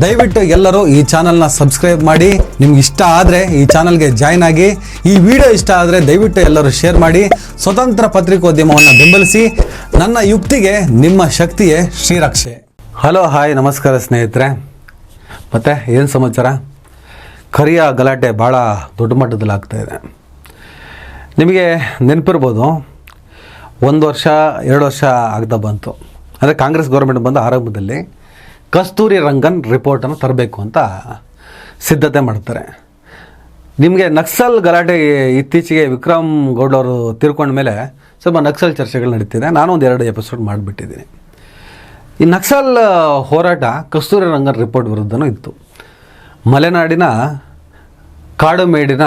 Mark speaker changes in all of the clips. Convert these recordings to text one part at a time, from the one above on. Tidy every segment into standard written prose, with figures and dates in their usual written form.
Speaker 1: ದಯವಿಟ್ಟು ಎಲ್ಲರೂ ಈ ಚಾನಲ್ನ ಸಬ್ಸ್ಕ್ರೈಬ್ ಮಾಡಿ. ನಿಮ್ಗೆ ಇಷ್ಟ ಆದರೆ ಈ ಚಾನಲ್ಗೆ ಜಾಯ್ನ್ ಆಗಿ. ಈ ವಿಡಿಯೋ ಇಷ್ಟ ಆದರೆ ದಯವಿಟ್ಟು ಎಲ್ಲರೂ ಶೇರ್ ಮಾಡಿ. ಸ್ವತಂತ್ರ ಪತ್ರಿಕೋದ್ಯಮವನ್ನು ಬೆಂಬಲಿಸಿ. ನನ್ನ ಯುಕ್ತಿಗೆ ನಿಮ್ಮ ಶಕ್ತಿಯೇ ಶ್ರೀರಕ್ಷೆ. ಹಲೋ, ಹಾಯ್, ನಮಸ್ಕಾರ ಸ್ನೇಹಿತರೆ. ಮತ್ತೆ ಏನು ಸಮಾಚಾರ? ಕರಿಯ ಗಲಾಟೆ ಭಾಳ ದೊಡ್ಡ ಮಟ್ಟದಲ್ಲಿ ಆಗ್ತಾ ಇದೆ. ನಿಮಗೆ ನೆನಪಿರ್ಬೋದು, 1 ವರ್ಷ 2 ವರ್ಷ ಆಗ್ತಾ ಬಂತು. ಅಂದರೆ ಕಾಂಗ್ರೆಸ್ ಗೌರ್ಮೆಂಟ್ ಬಂದ ಆರಂಭದಲ್ಲಿ ಕಸ್ತೂರಿ ರಂಗನ್ ರಿಪೋರ್ಟನ್ನು ತರಬೇಕು ಅಂತ ಸಿದ್ಧತೆ ಮಾಡ್ತಾರೆ. ನಿಮಗೆ ನಕ್ಸಲ್ ಗಲಾಟೆ ಇತ್ತೀಚೆಗೆ ವಿಕ್ರಮ್ ಗೌಡ್ ಅವರು ತೀರ್ಕೊಂಡ ಮೇಲೆ ಸ್ವಲ್ಪ ನಕ್ಸಲ್ ಚರ್ಚೆಗಳು ನಡೀತಿದೆ. ನಾನು 1-2 ಎಪಿಸೋಡ್ ಮಾಡಿಬಿಟ್ಟಿದ್ದೀನಿ. ಈ ನಕ್ಸಲ್ ಹೋರಾಟ ಕಸ್ತೂರಿ ರಂಗನ್ ರಿಪೋರ್ಟ್ ವಿರುದ್ಧನೂ ಇತ್ತು. ಮಲೆನಾಡಿನ ಕಾಡುಮೇಡಿನ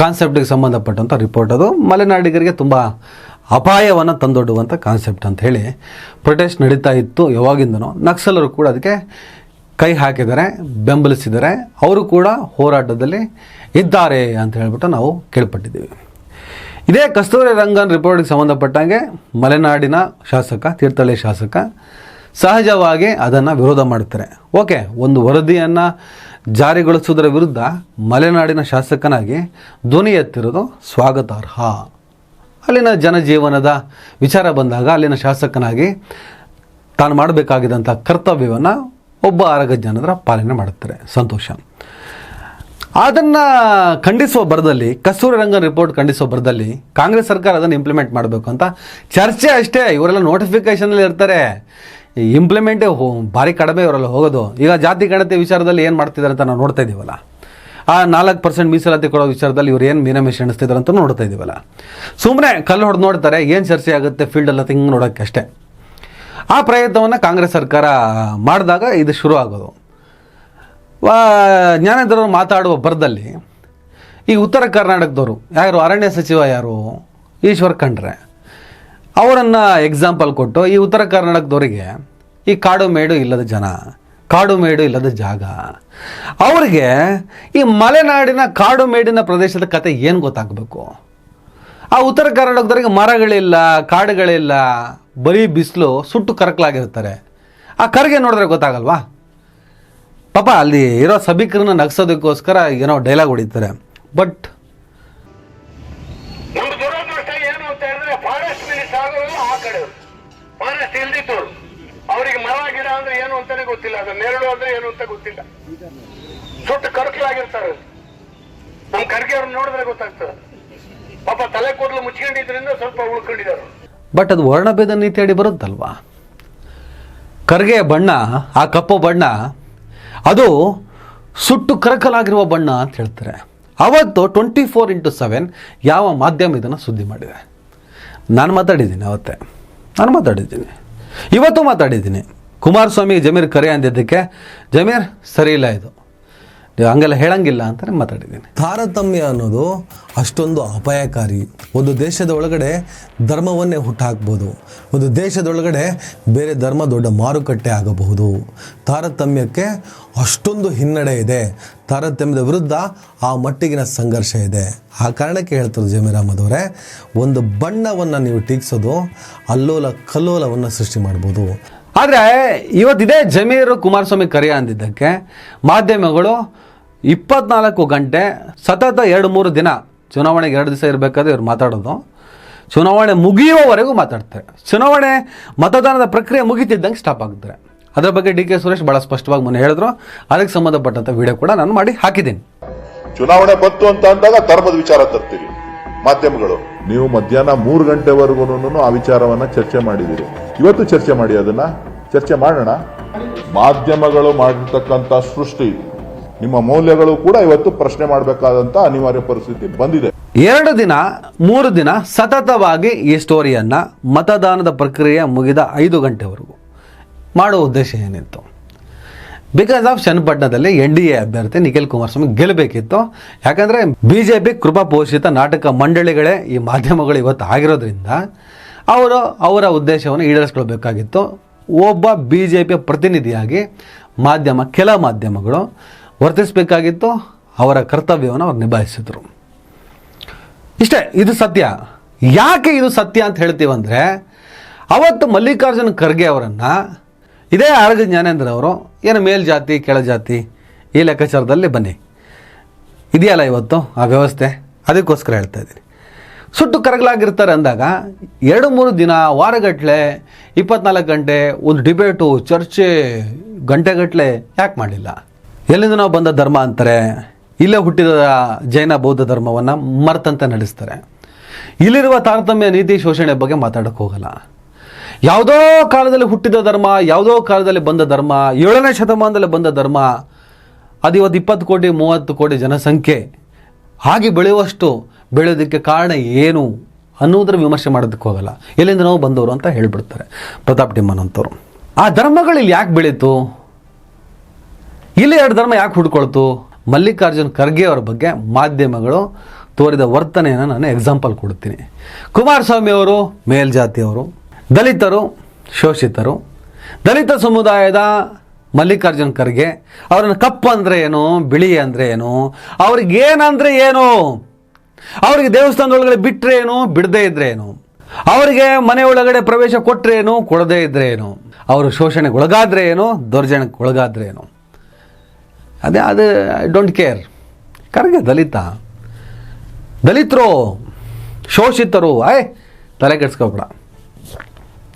Speaker 1: ಕಾನ್ಸೆಪ್ಟಿಗೆ ಸಂಬಂಧಪಟ್ಟಂಥ ರಿಪೋರ್ಟ್. ಅದು ಮಲೆನಾಡಿಗರಿಗೆ ತುಂಬ ಅಪಾಯವನ್ನು ತಂದೊಡ್ಡುವಂಥ ಕಾನ್ಸೆಪ್ಟ್ ಅಂತ ಹೇಳಿ ಪ್ರೊಟೆಸ್ಟ್ ನಡೀತಾ ಇತ್ತು ಯಾವಾಗಿಂದನೋ. ನಕ್ಸಲರು ಕೂಡ ಅದಕ್ಕೆ ಕೈ ಹಾಕಿದ್ದಾರೆ, ಬೆಂಬಲಿಸಿದ್ದಾರೆ. ಅವರು ಕೂಡ ಹೋರಾಟದಲ್ಲಿ ಇದ್ದಾರೆ ಅಂತ ಹೇಳ್ಬಿಟ್ಟು ನಾವು ಕೇಳ್ಪಟ್ಟಿದ್ದೀವಿ. ಇದೇ ಕಸ್ತೂರಿ ರಂಗನ್ ರಿಪೋರ್ಟ್ಗೆ ಸಂಬಂಧಪಟ್ಟಂಗೆ ಮಲೆನಾಡಿನ ಶಾಸಕ, ತೀರ್ಥಹಳ್ಳಿ ಶಾಸಕ ಸಹಜವಾಗಿ ಅದನ್ನು ವಿರೋಧ ಮಾಡ್ತಾರೆ. ಓಕೆ, ಒಂದು ವರದಿಯನ್ನು ಜಾರಿಗೊಳಿಸುವುದರ ವಿರುದ್ಧ ಮಲೆನಾಡಿನ ಶಾಸಕನಾಗಿ ಧ್ವನಿ ಎತ್ತಿರೋದು ಸ್ವಾಗತಾರ್ಹ. ಅಲ್ಲಿನ ಜನಜೀವನದ ವಿಚಾರ ಬಂದಾಗ ಅಲ್ಲಿನ ಶಾಸಕನಾಗಿ ತಾನು ಮಾಡಬೇಕಾಗಿದ್ದಂಥ ಕರ್ತವ್ಯವನ್ನು ಒಬ್ಬ ಅರಗ ಜನರ ಪಾಲನೆ ಮಾಡುತ್ತಾರೆ, ಸಂತೋಷ. ಅದನ್ನು ಖಂಡಿಸುವ ಬರದಲ್ಲಿ, ಕಸ್ತೂರಿ ರಂಗನ್ ರಿಪೋರ್ಟ್ ಖಂಡಿಸುವ ಬರದಲ್ಲಿ ಕಾಂಗ್ರೆಸ್ ಸರ್ಕಾರ ಅದನ್ನು ಇಂಪ್ಲಿಮೆಂಟ್ ಮಾಡಬೇಕು ಅಂತ ಚರ್ಚೆ ಅಷ್ಟೇ. ಇವರೆಲ್ಲ ನೋಟಿಫಿಕೇಷನಲ್ಲಿ ಇರ್ತಾರೆ, ಇಂಪ್ಲಿಮೆಂಟೇ ಭಾರಿ ಕಡಿಮೆ ಇವರೆಲ್ಲ ಹೋಗೋದು. ಈಗ ಜಾತಿ ಗಣತಿ ವಿಚಾರದಲ್ಲಿ ಏನು ಮಾಡ್ತಿದ್ದಾರೆ ಅಂತ ನಾವು ನೋಡ್ತಾ ಇದ್ದೀವಲ್ಲ. ಆ 4% ಮೀಸಲಾತಿ ಕೊಡೋ ವಿಚಾರದಲ್ಲಿ ಇವ್ರು ಏನು ಮೀನಮೇಷ ಎಣಿಸ್ತಿದ್ದಾರೆ ಅಂತ ನೋಡ್ತಾ ಇದ್ದೀವಲ್ಲ. ಸುಮ್ಮನೆ ಕಲ್ಲು ಹೊಡೆದು ನೋಡ್ತಾರೆ, ಏನು ಚರ್ಚೆ ಆಗುತ್ತೆ ಫೀಲ್ಡೆಲ್ಲ ಹಿಂಗೆ ನೋಡೋಕ್ಕೆ ಅಷ್ಟೇ. ಆ ಪ್ರಯತ್ನವನ್ನು ಕಾಂಗ್ರೆಸ್ ಸರ್ಕಾರ ಮಾಡಿದಾಗ ಇದು ಶುರು ಆಗೋದು. ಜ್ಞಾನೇಂದ್ರರು ಮಾತಾಡುವ ಬರದಲ್ಲಿ ಈ ಉತ್ತರ ಕರ್ನಾಟಕದವರು ಯಾರು ಅರಣ್ಯ ಸಚಿವ ಯಾರು ಈಶ್ವರ್ ಖಂಡ್ರೆ ಅವರನ್ನು ಎಕ್ಸಾಂಪಲ್ ಕೊಟ್ಟು, ಈ ಉತ್ತರ ಕರ್ನಾಟಕದವರಿಗೆ ಈ ಕಾಡು ಮೇಡು ಇಲ್ಲದ ಜನ, ಕಾಡು ಮೇಡು ಇಲ್ಲದ ಜಾಗ, ಅವರಿಗೆ ಈ ಮಲೆನಾಡಿನ ಕಾಡು ಮೇಡಿನ ಪ್ರದೇಶದ ಕತೆ ಏನು ಗೊತ್ತಾಗಬೇಕು? ಆ ಉತ್ತರ ಕರ್ನಾಟಕದವರಿಗೆ ಮರಗಳಿಲ್ಲ, ಕಾಡುಗಳಿಲ್ಲ, ಬರೀ ಬಿಸಿಲು, ಸುಟ್ಟು ಕರಕಲಾಗಿರ್ತಾರೆ. ಆ ಕರ್ಗೆ ನೋಡಿದ್ರೆ ಗೊತ್ತಾಗಲ್ವಾ? ಪಾಪ ಅಲ್ಲಿ ಇರೋ ಸಭಿಕರನ್ನ ನಗ್ಸೋದಕ್ಕೋಸ್ಕರ ಏನೋ ಡೈಲಾಗ್ ಹೊಡಿತಾರೆ. ಬಟ್
Speaker 2: ಅವರಿಗೆ ಮರ ಗಿಡ ಅಂದ್ರೆ ಏನು ಅಂತಾನೆ ಗೊತ್ತಿಲ್ಲ, ಅದು ನೆರಳು ಅಂದ್ರೆ ಏನು ಅಂತ ಗೊತ್ತಿಲ್ಲ, ಸುಟ್ಟು ಕರಕಲಾಗಿರ್ತಾರೆ. ನಮ್ ಖರ್ಗೆ ಅವ್ರನ್ನ ನೋಡಿದ್ರೆ ಗೊತ್ತಾಗ್ತದೆ. ಪಾಪ ತಲೆ ಕೂದಲು ಮುಚ್ಕೊಂಡಿದ್ರಿಂದ ಸ್ವಲ್ಪ ಉಳ್ಕೊಂಡಿದ್ದಾರೆ.
Speaker 1: ಬಟ್ ಅದು ವರ್ಣಭೇದ ನೀತಿ ಅಡಿ ಬರುತ್ತಲ್ವಾ? ಕರ್ಗೆ ಬಣ್ಣ, ಆ ಕಪ್ಪು ಬಣ್ಣ, ಅದು ಸುಟ್ಟು ಕರಕಲಾಗಿರುವ ಬಣ್ಣ ಅಂತ ಹೇಳ್ತಾರೆ. ಅವತ್ತು 24x7 ಯಾವ ಮಾಧ್ಯಮ ಇದನ್ನು ಸುದ್ದಿ ಮಾಡಿದೆ? ನಾನು ಮಾತಾಡಿದ್ದೀನಿ, ಅವತ್ತೇ ನಾನು ಮಾತಾಡಿದ್ದೀನಿ, ಇವತ್ತು ಮಾತಾಡಿದ್ದೀನಿ. ಕುಮಾರಸ್ವಾಮಿ ಜಮೀರ್ ಕರೆ ಅಂದಿದ್ದಕ್ಕೆ ಜಮೀರ್ ಸರಿ ಇಲ್ಲ, ಇದು ನೀವು ಹಂಗೆಲ್ಲ ಹೇಳಂಗಿಲ್ಲ ಅಂತ ಮಾತಾಡಿದ್ದೀನಿ. ತಾರತಮ್ಯ ಅನ್ನೋದು ಅಷ್ಟೊಂದು ಅಪಾಯಕಾರಿ. ಒಂದು ದೇಶದ ಒಳಗಡೆ ಧರ್ಮವನ್ನೇ ಹುಟ್ಟಾಕ್ಬೋದು. ಒಂದು ದೇಶದೊಳಗಡೆ ಬೇರೆ ಧರ್ಮ ದೊಡ್ಡ ಮಾರುಕಟ್ಟೆ ಆಗಬಹುದು. ತಾರತಮ್ಯಕ್ಕೆ ಅಷ್ಟೊಂದು ಹಿನ್ನಡೆ ಇದೆ. ತಾರತಮ್ಯದ ವಿರುದ್ಧ ಆ ಮಟ್ಟಿಗಿನ ಸಂಘರ್ಷ ಇದೆ. ಆ ಕಾರಣಕ್ಕೆ ಹೇಳ್ತಾರೆ ಜಮೀರ್ ಅಹಮದ್ ಅವರೇ, ಒಂದು ಬಣ್ಣವನ್ನು ನೀವು ಟೀಕಿಸೋದು ಅಲ್ಲೋಲ ಕಲ್ಲೋಲವನ್ನು ಸೃಷ್ಟಿ ಮಾಡ್ಬೋದು. ಆದರೆ ಇವತ್ತಿದೆ ಜಮೀರ್ ಕುಮಾರಸ್ವಾಮಿ ಕರೆ ಅಂದಿದ್ದಕ್ಕೆ ಮಾಧ್ಯಮಗಳು 24 ಗಂಟೆ ಸತತ 2-3 ದಿನ, ಚುನಾವಣೆಗೆ 2 ದಿವಸ ಇರಬೇಕಾದ್ರೆ ಇವ್ರು ಮಾತಾಡೋದು, ಚುನಾವಣೆ ಮುಗಿಯುವವರೆಗೂ ಮಾತಾಡ್ತಾರೆ. ಚುನಾವಣೆ ಮತದಾನದ ಪ್ರಕ್ರಿಯೆ ಮುಗಿತಿದ್ದಂಗೆ ಸ್ಟಾಪ್ ಆಗ್ತಾರೆ. ಅದರ ಬಗ್ಗೆ ಡಿ ಕೆ ಸುರೇಶ್ ಭಾಳ ಸ್ಪಷ್ಟವಾಗಿ ಮೊನ್ನೆ ಹೇಳಿದ್ರು. ಅದಕ್ಕೆ ಸಂಬಂಧಪಟ್ಟಂಥ ವಿಡಿಯೋ ಕೂಡ ನಾನು ಮಾಡಿ ಹಾಕಿದ್ದೀನಿ.
Speaker 3: ಚುನಾವಣೆ ಬಂತು ಅಂತ ಅಂದಾಗ ಧರ್ಮದ ವಿಚಾರ ತರ್ತೀರಿ ಮಾಧ್ಯಮಗಳು. ನೀವು ಮಧ್ಯಾಹ್ನ 3 ಗಂಟೆವರೆಗೂ ಆ ವಿಚಾರವನ್ನ ಚರ್ಚೆ ಮಾಡಿದಿರಿ. ಇವತ್ತು ಚರ್ಚೆ ಮಾಡಿ, ಅದನ್ನ ಚರ್ಚೆ ಮಾಡೋಣ. ಮಾಧ್ಯಮಗಳು ಮಾಡಿರ್ತಕ್ಕಂಥ ಸೃಷ್ಟಿ, ನಿಮ್ಮ ಮೌಲ್ಯಗಳು ಕೂಡ ಇವತ್ತು ಪ್ರಶ್ನೆ ಮಾಡಬೇಕಾದಂತ ಅನಿವಾರ್ಯ ಪರಿಸ್ಥಿತಿ ಬಂದಿದೆ.
Speaker 1: 2 ದಿನ 3 ದಿನ ಸತತವಾಗಿ ಈ ಸ್ಟೋರಿಯನ್ನ ಮತದಾನದ ಪ್ರಕ್ರಿಯೆ ಮುಗಿದ 5 ಗಂಟೆವರೆಗೂ ಮಾಡುವ ಉದ್ದೇಶ ಏನಿತ್ತು? ಬಿಕಾಸ್ ಆಫ್ ಚನ್ನಪಟ್ಟಣದಲ್ಲಿ NDA ಅಭ್ಯರ್ಥಿ ನಿಖಿಲ್ ಕುಮಾರಸ್ವಾಮಿ ಗೆಲ್ಲಬೇಕಿತ್ತು. ಯಾಕಂದರೆ BJP ಕೃಪಾ ಪೋಷಿತ ನಾಟಕ ಮಂಡಳಿಗಳೇ ಈ ಮಾಧ್ಯಮಗಳು ಇವತ್ತು ಆಗಿರೋದ್ರಿಂದ ಅವರ ಉದ್ದೇಶವನ್ನು ಈಡೇರಿಸ್ಕೊಳ್ಬೇಕಾಗಿತ್ತು. ಒಬ್ಬ BJP ಪ್ರತಿನಿಧಿಯಾಗಿ ಕೆಲ ಮಾಧ್ಯಮಗಳು ವರ್ತಿಸಬೇಕಾಗಿತ್ತು. ಅವರ ಕರ್ತವ್ಯವನ್ನು ಅವ್ರು ನಿಭಾಯಿಸಿದ್ರು. ಇಷ್ಟೇ, ಇದು ಸತ್ಯ. ಯಾಕೆ ಇದು ಸತ್ಯ ಅಂತ ಹೇಳ್ತೀವಂದರೆ, ಅವತ್ತು ಮಲ್ಲಿಕಾರ್ಜುನ್ ಖರ್ಗೆ ಅವರನ್ನು ಇದೇ ಆರಗ ಜ್ಞಾನೇಂದ್ರ ಅವರು ಏನು ಮೇಲ್ಜಾತಿ ಕೆಳಜಾತಿ ಈ ಲೆಕ್ಕಾಚಾರದಲ್ಲಿ ಬನ್ನಿ, ಇದೆಯಲ್ಲ ಇವತ್ತು ಆ ವ್ಯವಸ್ಥೆ, ಅದಕ್ಕೋಸ್ಕರ ಹೇಳ್ತಾ ಇದ್ದೀನಿ. ಸುಟ್ಟು ಕರಗಲಾಗಿರ್ತಾರೆ ಅಂದಾಗ 2-3 ದಿನ, ವಾರಗಟ್ಟಲೆ, 24 ಗಂಟೆ ಒಂದು ಡಿಬೇಟು, ಚರ್ಚೆ, ಗಂಟೆಗಟ್ಟಲೆ ಯಾಕೆ ಮಾಡಲಿಲ್ಲ? ಎಲ್ಲಿಂದ ನಾವು ಬಂದ ಧರ್ಮ ಅಂತಾರೆ, ಇಲ್ಲೇ ಹುಟ್ಟಿದ ಜೈನ ಬೌದ್ಧ ಧರ್ಮವನ್ನು ಮರ್ತಂತೆ ನಡೆಸ್ತಾರೆ. ಇಲ್ಲಿರುವ ತಾರತಮ್ಯ ನೀತಿ ಶೋಷಣೆ ಬಗ್ಗೆ ಮಾತಾಡೋಕ್ಕೆ ಹೋಗಲ್ಲ. ಯಾವುದೋ ಕಾಲದಲ್ಲಿ ಹುಟ್ಟಿದ ಧರ್ಮ, ಯಾವುದೋ ಕಾಲದಲ್ಲಿ ಬಂದ ಧರ್ಮ, 7ನೇ ಶತಮಾನದಲ್ಲಿ ಬಂದ ಧರ್ಮ, ಅದು ಇವತ್ತು 20 ಕೋಟಿ 30 ಕೋಟಿ ಜನಸಂಖ್ಯೆ ಹಾಗೆ ಬೆಳೆಯುವಷ್ಟು ಬೆಳೆಯೋದಕ್ಕೆ ಕಾರಣ ಏನು ಅನ್ನೋದ್ರ ವಿಮರ್ಶೆ ಮಾಡೋದಕ್ಕೆ ಹೋಗಲ್ಲ. ಎಲ್ಲಿಂದ ನಾವು ಬಂದವರು ಅಂತ ಹೇಳಿಬಿಡ್ತಾರೆ ಪ್ರತಾಪ್ ಟಿಮ್ಮನ್ ಅಂತವ್ರು. ಆ ಧರ್ಮಗಳು ಇಲ್ಲಿ ಯಾಕೆ ಬೆಳೀತು? ಇಲ್ಲಿ 2 ಧರ್ಮ ಯಾಕೆ ಹುಡ್ಕೊಳ್ತು? ಮಲ್ಲಿಕಾರ್ಜುನ್ ಖರ್ಗೆ ಅವರ ಬಗ್ಗೆ ಮಾಧ್ಯಮಗಳು ತೋರಿದ ವರ್ತನೆಯನ್ನು ನಾನು ಎಕ್ಸಾಂಪಲ್ ಕೊಡ್ತೀನಿ. ಕುಮಾರಸ್ವಾಮಿ ಅವರು ಮೇಲ್ಜಾತಿಯವರು, ದಲಿತರು ಶೋಷಿತರು, ದಲಿತ ಸಮುದಾಯದ ಮಲ್ಲಿಕಾರ್ಜುನ್ ಖರ್ಗೆ ಅವರನ್ನು ಕಪ್ಪು ಅಂದರೆ ಏನು, ಬಿಳಿ ಅಂದರೆ ಏನು, ಅವ್ರಿಗೇನಂದರೆ ಏನು, ಅವರಿಗೆ ದೇವಸ್ಥಾನದೊಳಗಡೆ ಬಿಟ್ಟರೆ ಏನು, ಬಿಡದೇ ಇದ್ರೆ ಏನು, ಅವರಿಗೆ ಮನೆ ಒಳಗಡೆ ಪ್ರವೇಶ ಕೊಟ್ಟರೆ ಏನು, ಕೊಡದೇ ಇದ್ರೆ ಏನು, ಅವರು ಶೋಷಣೆಗೆ ಒಳಗಾದ್ರೆ ಏನು, ದೌರ್ಜನ್ಯಕ್ಕೆ ಒಳಗಾದ್ರೆ ಏನು, ಅದು ಐ ಡೋಂಟ್ ಕೇರ್. ಖರ್ಗೆ ದಲಿತರು ಶೋಷಿತರು ತಲೆ ಕೆಡಿಸ್ಕೊಬೇಡ,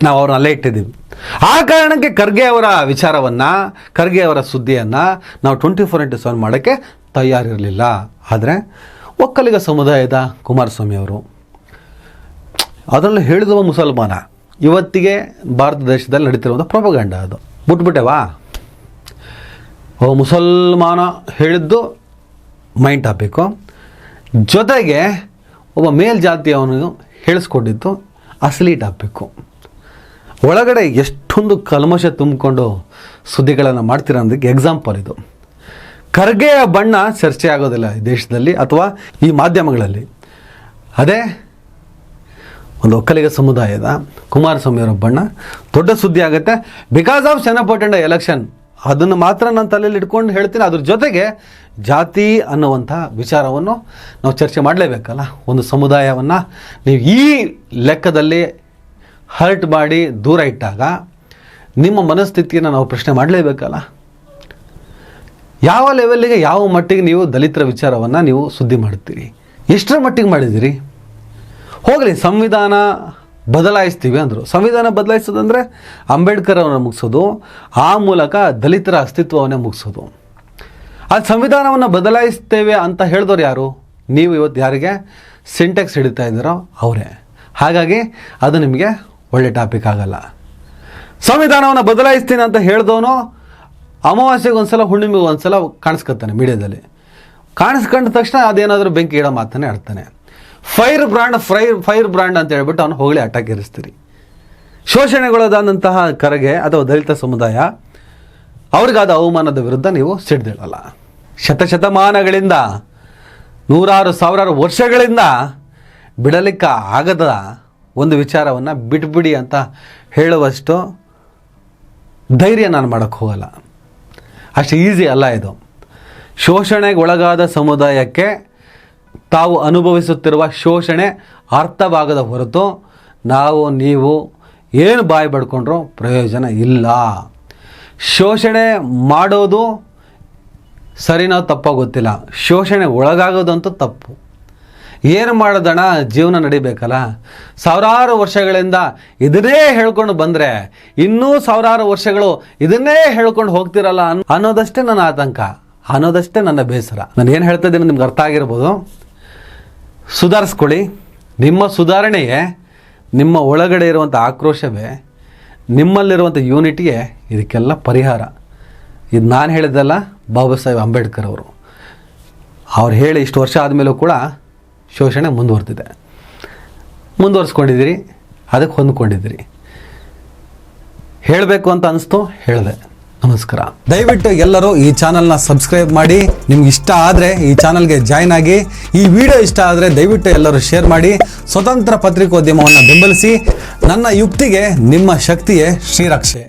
Speaker 1: ನಾವು ಅವ್ರನ್ನ ಅಲ್ಲೇ ಇಟ್ಟಿದ್ದೀವಿ. ಆ ಕಾರಣಕ್ಕೆ ಖರ್ಗೆ ಅವರ ವಿಚಾರವನ್ನು, ಖರ್ಗೆ ಅವರ ಸುದ್ದಿಯನ್ನು ನಾವು 24x7 ಮಾಡೋಕ್ಕೆ ತಯಾರಿರಲಿಲ್ಲ. ಆದರೆ ಒಕ್ಕಲಿಗ ಸಮುದಾಯದ ಕುಮಾರಸ್ವಾಮಿ ಅವರು, ಅದರಲ್ಲೂ ಹೇಳಿದವ ಮುಸಲ್ಮಾನ, ಇವತ್ತಿಗೆ ಭಾರತ ದೇಶದಲ್ಲಿ ನಡೀತಿರುವಂಥ ಪ್ರೊಪಗಂಡ ಅದು ಬಿಟ್ಬಿಟ್ಟೆವಾ? ಮುಸಲ್ಮಾನ ಹೇಳಿದ್ದು ಮೈಂಡ್ ಟಾಪಿಕ್ಕು, ಜೊತೆಗೆ ಒಬ್ಬ ಮೇಲ್ಜಾತಿಯವನು ಹೇಳಿಸ್ಕೊಂಡಿದ್ದು ಅಸಲಿ ಟಾಪಿಕ್ಕು. ಒಳಗಡೆ ಎಷ್ಟೊಂದು ಕಲ್ಮಶ ತುಂಬಿಕೊಂಡು ಸುದ್ದಿಗಳನ್ನು ಮಾಡ್ತೀರ ಅನ್ನೋದಕ್ಕೆ ಎಕ್ಸಾಂಪಲ್ ಇದು. ಖರ್ಗೆಯ ಬಣ್ಣ ಚರ್ಚೆ ಆಗೋದಿಲ್ಲ ಈ ದೇಶದಲ್ಲಿ ಅಥವಾ ಈ ಮಾಧ್ಯಮಗಳಲ್ಲಿ. ಅದೇ ಒಂದು ಒಕ್ಕಲಿಗ ಸಮುದಾಯದ ಕುಮಾರಸ್ವಾಮಿಯವರ ಬಣ್ಣ ದೊಡ್ಡ ಸುದ್ದಿ ಆಗುತ್ತೆ. ಬಿಕಾಸ್ ಆಫ್ ಚನ್ನಪಟ್ಟಣ ಎಲೆಕ್ಷನ್, ಅದನ್ನು ಮಾತ್ರ ನಾನು ತಲೆಯಲ್ಲಿ ಇಟ್ಕೊಂಡು ಹೇಳ್ತೀನಿ. ಅದ್ರ ಜೊತೆಗೆ ಜಾತಿ ಅನ್ನುವಂಥ ವಿಚಾರವನ್ನು ನಾವು ಚರ್ಚೆ ಮಾಡಲೇಬೇಕಲ್ಲ. ಒಂದು ಸಮುದಾಯವನ್ನು ನೀವು ಈ ಲೆಕ್ಕದಲ್ಲಿ ಹರ್ಟ್ ಮಾಡಿ ದೂರ ಇಟ್ಟಾಗ ನಿಮ್ಮ ಮನಸ್ಥಿತಿಯನ್ನು ನಾವು ಪ್ರಶ್ನೆ ಮಾಡಲೇಬೇಕಲ್ಲ. ಯಾವ ಲೆವೆಲ್ಲಿಗೆ, ಯಾವ ಮಟ್ಟಿಗೆ ನೀವು ದಲಿತರ ವಿಚಾರವನ್ನು ನೀವು ಸುದ್ದಿ ಮಾಡ್ತೀರಿ, ಎಷ್ಟರ ಮಟ್ಟಿಗೆ ಮಾಡಿದ್ದೀರಿ? ಹೋಗಲಿ, ಸಂವಿಧಾನ ಬದಲಾಯಿಸ್ತೀವಿ ಅಂದರು. ಸಂವಿಧಾನ ಬದಲಾಯಿಸೋದಂದರೆ ಅಂಬೇಡ್ಕರ್ ಅವರನ್ನು ಮುಗಿಸೋದು, ಆ ಮೂಲಕ ದಲಿತರ ಅಸ್ತಿತ್ವವನ್ನೇ ಮುಗಿಸೋದು. ಅದು ಸಂವಿಧಾನವನ್ನು ಬದಲಾಯಿಸ್ತೇವೆ ಅಂತ ಹೇಳಿದವ್ರು ಯಾರು? ನೀವು ಇವತ್ತು ಯಾರಿಗೆ ಸಿಂಟೆಕ್ಸ್ ಹಿಡಿತಾ ಇದ್ದೀರೋ ಅವರೇ. ಹಾಗಾಗಿ ಅದು ನಿಮಗೆ ಒಳ್ಳೆ ಟಾಪಿಕ್ ಆಗಲ್ಲ. ಸಂವಿಧಾನವನ್ನು ಬದಲಾಯಿಸ್ತೀನಿ ಅಂತ ಹೇಳಿದವನು ಅಮಾವಾಸ್ಯೆಗೆ ಒಂದ್ಸಲ, ಹುಣ್ಣಿಮೆಗೆ ಒಂದ್ಸಲ ಕಾಣಿಸ್ಕೊತಾನೆ ಮೀಡಿಯಾದಲ್ಲಿ. ಕಾಣಿಸ್ಕೊಂಡ ತಕ್ಷಣ ಅದೇನಾದರೂ ಬೆಂಕಿ ಇಡೋ ಮಾತನ್ನೇ ಆಡ್ತಾನೆ. ಫೈರ್ ಬ್ರ್ಯಾಂಡ್ ಅಂತ ಹೇಳ್ಬಿಟ್ಟು ಅವನು ಹೋಗಲಿ ಅಟ್ಯಾಕ್ ಇರಿಸ್ತೀರಿ. ಶೋಷಣೆಗೊಳಗಾದಂತಹ ಖರ್ಗೆ ಅಥವಾ ದಲಿತ ಸಮುದಾಯ ಅವ್ರಿಗಾದ ಅವಮಾನದ ವಿರುದ್ಧ ನೀವು ಸಿಡ್ದೇಳಲ್ಲ. ಶತಮಾನಗಳಿಂದ, ನೂರಾರು ಸಾವಿರಾರು ವರ್ಷಗಳಿಂದ ಬಿಡಲಿಕ್ಕೆ ಆಗದ ಒಂದು ವಿಚಾರವನ್ನು ಬಿಟ್ಬಿಡಿ ಅಂತ ಹೇಳುವಷ್ಟು ಧೈರ್ಯ ನಾನು ಮಾಡೋಕ್ಕೆ ಹೋಗಲ್ಲ. ಅಷ್ಟು ಈಸಿ ಅಲ್ಲ ಇದು. ಶೋಷಣೆಗೆ ಒಳಗಾದ ಸಮುದಾಯಕ್ಕೆ ತಾವು ಅನುಭವಿಸುತ್ತಿರುವ ಶೋಷಣೆ ಅರ್ಥವಾಗದ ಹೊರತು ನಾವು ನೀವು ಏನು ಬಾಯಿ ಬಡ್ಕೊಂಡ್ರೂ ಪ್ರಯೋಜನ ಇಲ್ಲ. ಶೋಷಣೆ ಮಾಡೋದು ಸರಿನೋ ತಪ್ಪೋ ಗೊತ್ತಿಲ್ಲ, ಶೋಷಣೆ ಒಳಗಾಗೋದಂತೂ ತಪ್ಪು. ಏನು ಮಾಡೋದಣ್ಣ, ಜೀವನ ನಡಿಬೇಕಲ್ಲ. ಸಾವಿರಾರು ವರ್ಷಗಳಿಂದ ಇದನ್ನೇ ಹೇಳ್ಕೊಂಡು ಬಂದರೆ ಇನ್ನೂ ಸಾವಿರಾರು ವರ್ಷಗಳು ಇದನ್ನೇ ಹೇಳ್ಕೊಂಡು ಹೋಗ್ತಿರಲ್ಲ ಅನ್ನೋದಷ್ಟೇ ನನ್ನ ಆತಂಕ, ಅನ್ನೋದಷ್ಟೇ ನನ್ನ ಬೇಸರ. ನಾನು ಏನು ಹೇಳ್ತಾ ಇದ್ದೀನಿ ನಿಮ್ಗೆ ಅರ್ಥ ಆಗಿರ್ಬೋದು. ಸುಧಾರಿಸ್ಕೊಳ್ಳಿ. ನಿಮ್ಮ ಸುಧಾರಣೆಯೇ, ನಿಮ್ಮ ಒಳಗಡೆ ಇರುವಂಥ ಆಕ್ರೋಶವೇ, ನಿಮ್ಮಲ್ಲಿರುವಂಥ ಯೂನಿಟಿಗೆ ಇದಕ್ಕೆಲ್ಲ ಪರಿಹಾರ. ಇದು ನಾನು ಹೇಳಿದ್ದಲ್ಲ, ಬಾಬಾ ಸಾಹೇಬ್ ಅಂಬೇಡ್ಕರ್ ಅವರು. ಅವ್ರು ಹೇಳಿ ಇಷ್ಟು ವರ್ಷ ಆದಮೇಲೂ ಕೂಡ ಶೋಷಣೆ ಮುಂದುವರಿಸ್ಕೊಂಡಿದ್ದೀರಿ, ಅದಕ್ಕೆ ಹೊಂದ್ಕೊಂಡಿದ್ದೀರಿ. ಹೇಳಬೇಕು ಅಂತ ಅನಿಸ್ತು, ಹೇಳಿದೆ. ನಮಸ್ಕಾರ. ದಯವಿಟ್ಟು ಎಲ್ಲರೂ ಈ ಚಾನಲ್ನ ಸಬ್ಸ್ಕ್ರೈಬ್ ಮಾಡಿ. ನಿಮ್ಗೆ ಇಷ್ಟ ಆದರೆ ಈ ಚಾನಲ್ಗೆ ಜಾಯ್ನ್ ಆಗಿ. ಈ ವಿಡಿಯೋ ಇಷ್ಟ ಆದರೆ ದಯವಿಟ್ಟು ಎಲ್ಲರೂ ಶೇರ್ ಮಾಡಿ. ಸ್ವತಂತ್ರ ಪತ್ರಿಕೋದ್ಯಮವನ್ನು ಬೆಂಬಲಿಸಿ. ನನ್ನ ಯುಕ್ತಿಗೆ ನಿಮ್ಮ ಶಕ್ತಿಯೇ ಶ್ರೀರಕ್ಷೆ.